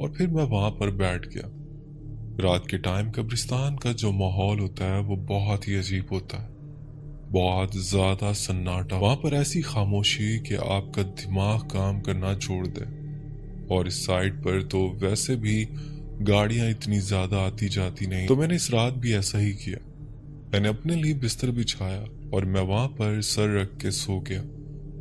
اور پھر میں وہاں پر بیٹھ گیا۔ رات کے ٹائم قبرستان کا جو ماحول ہوتا ہے وہ بہت ہی عجیب ہوتا ہے، بہت زیادہ سناٹا، وہاں پر ایسی خاموشی کہ آپ کا دماغ کام کرنا چھوڑ دے۔ اور اس سائٹ پر تو ویسے بھی گاڑیاں اتنی زیادہ آتی جاتی نہیں، تو میں نے اس رات بھی ایسا ہی کیا۔ میں نے اپنے لیے بستر بچھایا اور میں وہاں پر سر رکھ کے سو گیا۔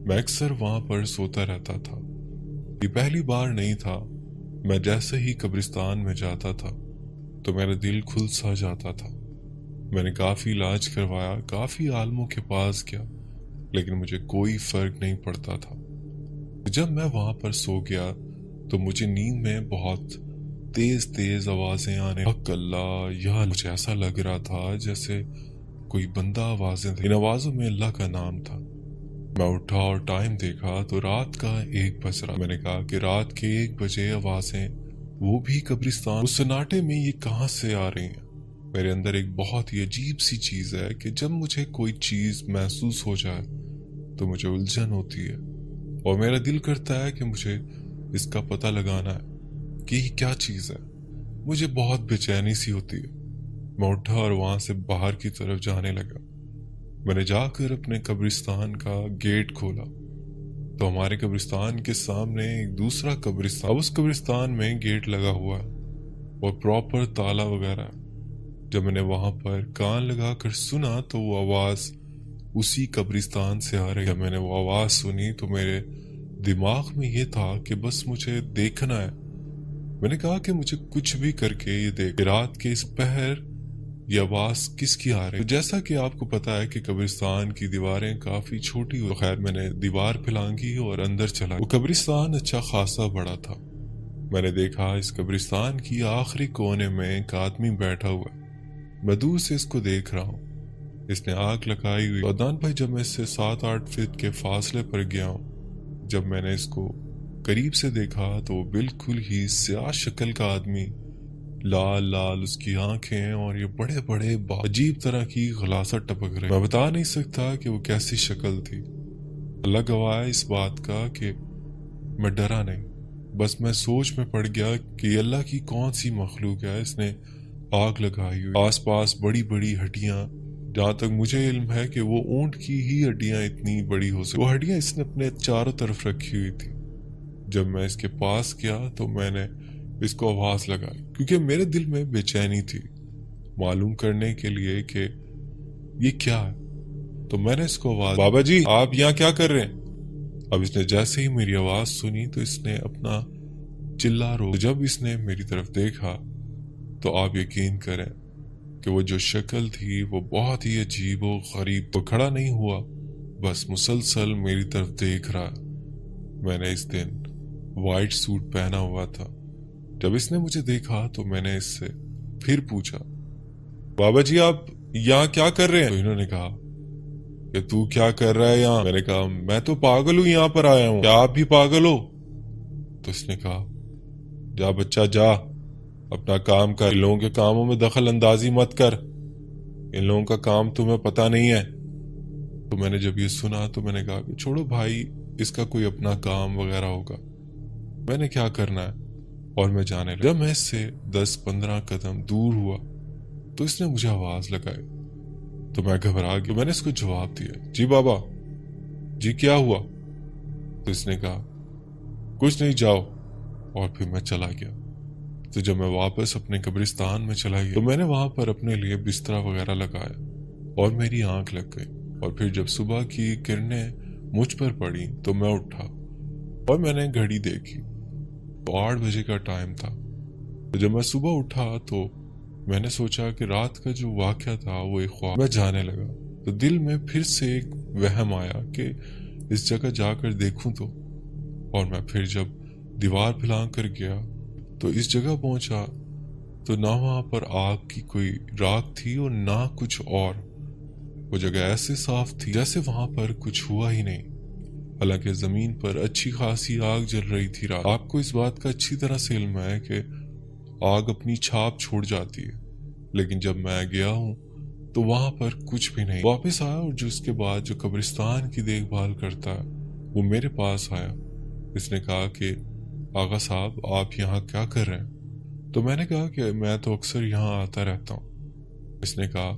میں اکثر وہاں پر سوتا رہتا تھا، یہ پہلی بار نہیں تھا۔ میں جیسے ہی قبرستان میں جاتا تھا تو میرا دل کھل سا جاتا تھا۔ میں نے کافی علاج کروایا، کافی عالموں کے پاس گیا، لیکن مجھے کوئی فرق نہیں پڑتا تھا۔ جب میں وہاں پر سو گیا تو مجھے نیند میں بہت تیز تیز آوازیں آنے، حق اللہ، یا مجھے ایسا لگ رہا تھا جیسے کوئی بندہ آوازیں دے۔ ان آوازوں میں اللہ کا نام تھا۔ میں اٹھا اور ٹائم دیکھا تو رات کا 1 بج رہا۔ میں نے کہا کہ رات کے 1 بجے آوازیں، وہ بھی قبرستان، اس سناٹے میں یہ کہاں سے آ رہی ہیں؟ میرے اندر ایک بہت ہی عجیب سی چیز ہے کہ جب مجھے کوئی چیز محسوس ہو جائے تو مجھے الجھن ہوتی ہے، اور میرا دل کرتا ہے کہ مجھے اس کا پتہ لگانا ہے کہ یہ کیا چیز ہے۔ مجھے بہت بے چینی سی ہوتی ہے۔ میں اٹھا اور وہاں سے باہر کی طرف جانے لگا۔ میں نے جا کر اپنے قبرستان کا گیٹ کھولا تو ہمارے قبرستان کے سامنے ایک دوسرا قبرستان، اب اس قبرستان میں گیٹ لگا ہوا ہے اور پراپر تالا وغیرہ ہے۔ جب میں نے وہاں پر کان لگا کر سنا تو وہ آواز اسی قبرستان سے آ رہی۔ جب میں نے وہ آواز سنی تو میرے دماغ میں یہ تھا کہ بس مجھے دیکھنا ہے۔ میں نے کہا کہ مجھے کچھ بھی کر کے یہ دیکھ، رات کے اس پہر یہ آواز کس کی آ رہی؟ جیسا کہ آپ کو پتا ہے کہ قبرستان کی دیواریں کافی چھوٹی ہو، خیر میں نے دیوار پھلانگی اور اندر چلا۔ وہ قبرستان اچھا خاصا بڑا تھا۔ میں نے دیکھا اس قبرستان کی آخری کونے میں ایک آدمی بیٹھا ہوا ہے۔ میں دور سے اس کو دیکھ رہا ہوں، اس نے آنکھ لگائی ہوئی۔ عدنان بھائی، جب میں اس سے 7-8 فٹ کے فاصلے پر گیا ہوں، جب میں نے اس کو قریب سے دیکھا تو وہ بالکل ہی سیاہ شکل کا آدمی، لال لال اس کی آنکھیں اور یہ بڑے بڑے عجیب طرح کی غلاظت ٹپک رہے۔ میں بتا نہیں سکتا کہ وہ کیسی شکل تھی۔ اللہ گواہ ہے اس بات کا کہ میں ڈرا نہیں، بس میں سوچ میں پڑ گیا کہ یہ اللہ کی کون سی مخلوق ہے، اس نے آگ لگائی ہوئی، آس پاس بڑی بڑی ہڈیاں، جہاں تک مجھے علم ہے کہ وہ اونٹ کی ہی ہڈیاں اتنی بڑی ہو سکتی، وہ ہڈیاں اس نے اپنے چاروں طرف رکھی ہوئی تھی۔ جب میں اس کے پاس گیا تو میں نے اس کو آواز لگائی، کیونکہ میرے دل میں بے چینی تھی معلوم کرنے کے لیے کہ یہ کیا ہے۔ تو میں نے اس کو آواز، بابا جی آپ یہاں کیا کر رہے ہیں؟ اب اس نے جیسے ہی میری آواز سنی تو اس نے اپنا چلا رو، جب اس نے میری طرف دیکھا تو آپ یقین کریں کہ وہ جو شکل تھی وہ بہت ہی عجیب و غریب، تو کھڑا نہیں ہوا، بس مسلسل میری طرف دیکھ رہا۔ میں نے اس دن وائٹ سوٹ پہنا ہوا تھا۔ جب اس نے مجھے دیکھا تو میں نے اس سے پھر پوچھا، بابا جی آپ یہاں کیا کر رہے ہیں؟ تو انہوں نے کہا کہ تو کیا کر رہا ہے یہاں؟ میں نے کہا میں تو پاگل ہوں، یہاں پر آیا ہوں، کیا آپ بھی پاگل ہو؟ تو اس نے کہا جا بچہ جا، اپنا کام کر، ان لوگوں کے کاموں میں دخل اندازی مت کر، ان لوگوں کا کام تمہیں پتہ نہیں ہے۔ تو میں نے جب یہ سنا تو میں نے کہا کہ چھوڑو بھائی، اس کا کوئی اپنا کام وغیرہ ہوگا، میں نے کیا کرنا ہے، اور میں جانے لگا۔ جب میں اس سے 10-15 قدم دور ہوا تو اس نے مجھے آواز لگائی، تو میں گھبرا گیا۔ میں نے اس کو جواب دیا، جی بابا جی کیا ہوا؟ تو اس نے کہا کچھ نہیں، جاؤ، اور پھر میں چلا گیا۔ تو جب میں واپس اپنے قبرستان میں چلا گیا تو میں نے وہاں پر اپنے لیے بستر وغیرہ لگایا اور میری آنکھ لگ گئی، اور پھر جب صبح کی کرنیں مجھ پر پڑی تو میں اٹھا اور میں نے گھڑی دیکھی تو 8 بجے کا ٹائم تھا۔ تو جب میں صبح اٹھا تو میں نے سوچا کہ رات کا جو واقعہ تھا وہ ایک خواب۔ میں جانے لگا تو دل میں پھر سے ایک وہم آیا کہ اس جگہ جا کر دیکھوں تو، اور میں پھر جب دیوار پھلانگ کر گیا تو اس جگہ پہنچا تو نہ وہاں پر آگ کی کوئی راکھ تھی اور نہ کچھ اور، وہ جگہ ایسے صاف تھی جیسے وہاں پر کچھ ہوا ہی نہیں، حالانکہ زمین پر اچھی خاصی آگ جل رہی تھی۔ آپ کو اس بات کا اچھی طرح سے علم ہے کہ آگ اپنی چھاپ چھوڑ جاتی ہے، لیکن جب میں گیا ہوں تو وہاں پر کچھ بھی نہیں۔ واپس آیا اور جو اس کے بعد جو قبرستان کی دیکھ بھال کرتا ہے وہ میرے پاس آیا، اس نے کہا کہ آغا صاحب آپ یہاں کیا کر رہے ہیں؟ تو میں نے کہا کہ میں تو اکثر یہاں آتا رہتا ہوں۔ اس نے کہا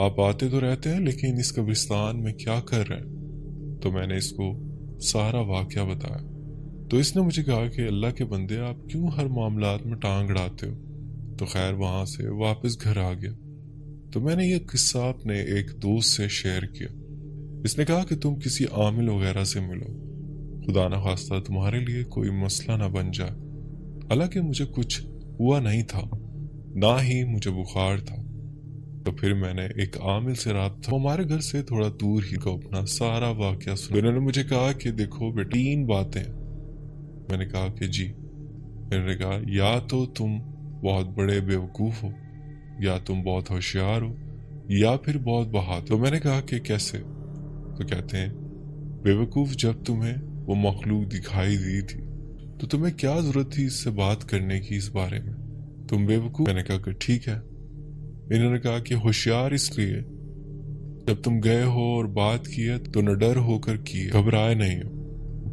آپ آتے تو رہتے ہیں لیکن اس قبرستان میں کیا کر رہے ہیں؟ تو میں نے اس کو سارا واقعہ بتایا۔ تو اس نے مجھے کہا کہ اللہ کے بندے آپ کیوں ہر معاملات میں ٹانگ اڑاتے ہو؟ تو خیر وہاں سے واپس گھر آ گیا۔ تو میں نے یہ قصہ اپنے ایک دوست سے شیئر کیا۔ اس نے کہا کہ تم کسی عامل وغیرہ سے ملو، خدا نہ خواستہ تمہارے لیے کوئی مسئلہ نہ بن جائے۔ حالانکہ مجھے کچھ ہوا نہیں تھا، نہ ہی مجھے بخار تھا۔ تو پھر میں نے ایک عامل سے رابطہ، وہ ہمارے گھر سے تھوڑا دور ہی، کو اپنا سارا واقعہ سنا۔ انہوں نے مجھے کہا کہ دیکھو بیٹا 3 باتیں۔ میں نے کہا کہ جی۔ انہوں نے کہا یا تو تم بہت بڑے بیوقوف ہو، یا تم بہت ہوشیار ہو، یا پھر بہت بہادر۔ تو میں نے کہا کہ کیسے؟ تو کہتے ہیں بیوقوف جب تمہیں وہ مخلوق دکھائی دی تھی تو تمہیں کیا ضرورت تھی اس سے بات کرنے کی اس بارے میں؟ تم بیوقوف۔ میں نے کہا کہ ٹھیک ہے۔ انہوں نے کہا کہ ہوشیار اس لیے جب تم گئے ہو اور بات کی ہے تو نہ ڈر ہو کر کی، گھبرائے نہیں ہو۔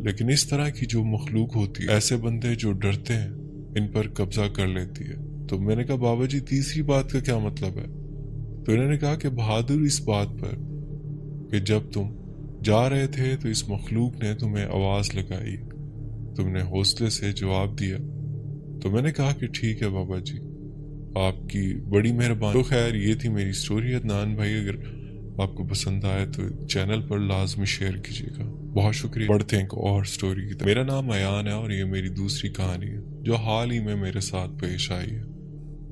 لیکن اس طرح کی جو مخلوق ہوتی ہے، ایسے بندے جو ڈرتے ہیں، ان پر قبضہ کر لیتی ہے۔ تو میں نے کہا بابا جی تیسری بات کا کیا مطلب ہے؟ تو انہوں نے کہا کہ بہادر اس بات پر کہ جب تم جا رہے تھے تو اس مخلوق نے تمہیں آواز لگائی، تم نے حوصلے سے جواب دیا۔ تو میں نے کہا کہ ٹھیک ہے بابا جی، آپ کی بڑی مہربانی۔ تو خیر یہ تھی میری سٹوری۔ عدنان بھائی اگر آپ کو پسند آئے تو چینل پر لازمی شیئر کیجیے گا۔ بہت شکریہ۔ بڑھتے ہیں ایک اور سٹوری کی طرف۔ میرا نام ایان ہے اور یہ میری دوسری کہانی ہے جو حال ہی میں میرے ساتھ پیش آئی ہے۔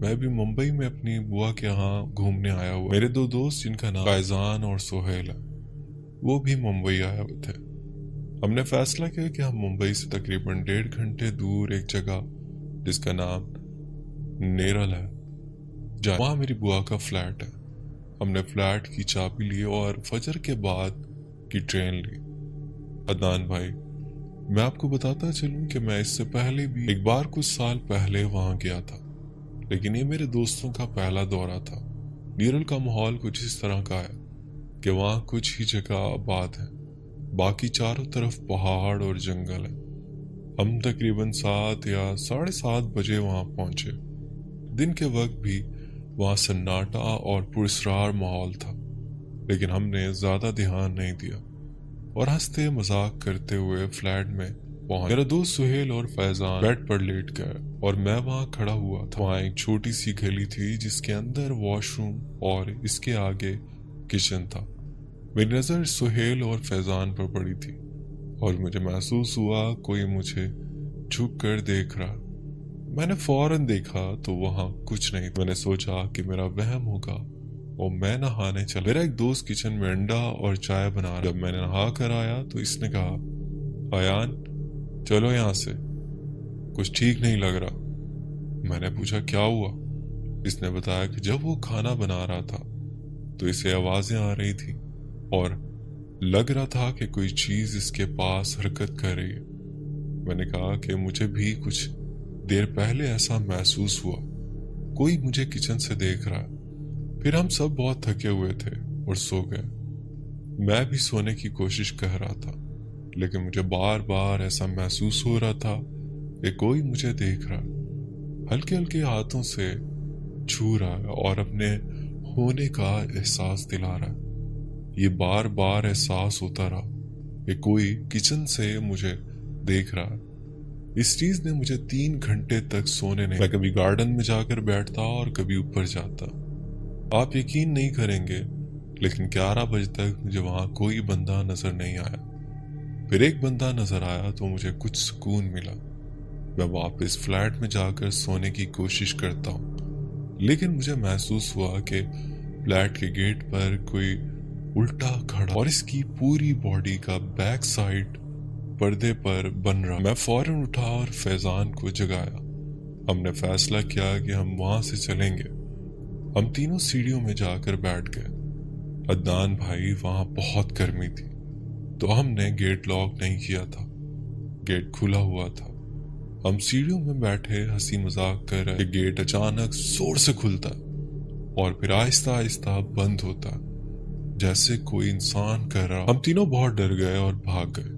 میں بھی ممبئی میں اپنی بوا کے ہاں گھومنے آیا ہوا۔ میرے 2 دوست جن کا نام فیضان اور سہیل ہے وہ بھی ممبئی آئے ہوئے تھے۔ ہم نے فیصلہ کیا کہ ہم ممبئی سے تقریباً 1.5 گھنٹے دور ایک جگہ جس کا نام نیرل ہے جائیں۔ وہاں میری بوا کا فلیٹ ہے۔ ہم نے فلیٹ کی چابی لی اور فجر کے بعد کی ٹرین لی۔ عدنان بھائی میں آپ کو بتاتا چلوں کہ میں اس سے پہلے بھی ایک بار کچھ سال پہلے وہاں گیا تھا، لیکن یہ میرے دوستوں کا پہلا دورہ تھا۔ نیرل کا ماحول کچھ اس طرح کا ہے کہ وہاں کچھ ہی جگہ آباد ہے، باقی چاروں طرف پہاڑ اور جنگل ہے۔ ہم تقریباً 7 یا 7:30 بجے وہاں پہنچے۔ دن کے وقت بھی وہاں سناٹا اور پراسرار ماحول تھا، لیکن ہم نے زیادہ دھیان نہیں دیا اور ہنستے مذاق کرتے ہوئے فلیٹ میں پہنچ۔ میرا دوست سہیل اور فیضان بیڈ پر لیٹ گئے اور میں وہاں کھڑا ہوا تھا۔ وہاں ایک چھوٹی سی گلی تھی جس کے اندر واش روم اور اس کے آگے کچن تھا۔ میری نظر سہیل اور فیضان پر پڑی تھی اور مجھے محسوس ہوا کوئی مجھے جھک کر دیکھ رہا۔ میں نے فوراً دیکھا تو وہاں کچھ نہیں۔ میں نے سوچا کہ میرا وہم ہوگا اور میں نہانے چلا۔ میرا ایک دوست کچن میں انڈا اور چائے بنا رہا۔ جب میں نے نہا کر آیا تو اس نے کہا ایان چلو یہاں سے، کچھ ٹھیک نہیں لگ رہا۔ میں نے پوچھا کیا ہوا؟ اس نے بتایا کہ جب وہ کھانا بنا رہا تھا تو اسے آوازیں آ رہی تھی اور لگ رہا تھا کہ کوئی چیز اس کے پاس حرکت کر رہی ہے۔ میں نے کہا کہ مجھے بھی کچھ دیر پہلے ایسا محسوس ہوا، کوئی مجھے کچن سے دیکھ رہا ہے۔ پھر ہم سب بہت تھکے ہوئے تھے اور سو گئے۔ میں بھی سونے کی کوشش کر رہا تھا، لیکن مجھے بار بار ایسا محسوس ہو رہا تھا کہ کوئی مجھے دیکھ رہا، ہلکے ہلکے ہاتھوں سے چھو رہا ہے اور اپنے ہونے کا احساس دلا رہا ہے۔ یہ بار بار احساس ہوتا رہا کہ کوئی کچن سے مجھے دیکھ رہا ہے۔ اس چیز نے مجھے 3 گھنٹے تک سونے نہیں۔ میں کبھی گارڈن میں جا کر بیٹھتا اور کبھی اوپر جاتا۔ آپ یقین نہیں کریں گے لیکن 11 بجے تک مجھے وہاں کوئی بندہ نظر نہیں آیا۔ پھر ایک بندہ نظر آیا تو مجھے کچھ سکون ملا۔ میں واپس فلیٹ میں جا کر سونے کی کوشش کرتا ہوں، لیکن مجھے محسوس ہوا کہ فلیٹ کے گیٹ پر کوئی الٹا کھڑا اور اس کی پوری باڈی کا بیک سائڈ پردے پر بن رہا۔ میں فوراً اٹھا اور فیضان کو جگایا۔ ہم نے فیصلہ کیا کہ ہم وہاں سے چلیں گے۔ ہم تینوں سیڑھیوں میں جا کر بیٹھ گئے۔ عدنان بھائی وہاں بہت گرمی تھی تو ہم نے گیٹ لاک نہیں کیا تھا، گیٹ کھلا ہوا تھا۔ ہم سیڑھیوں میں بیٹھے ہنسی مذاق کر رہے کہ گیٹ اچانک زور سے کھلتا اور پھر آہستہ آہستہ بند ہوتا جیسے کوئی انسان کر رہا۔ ہم تینوں بہت ڈر گئے اور بھاگ گئے۔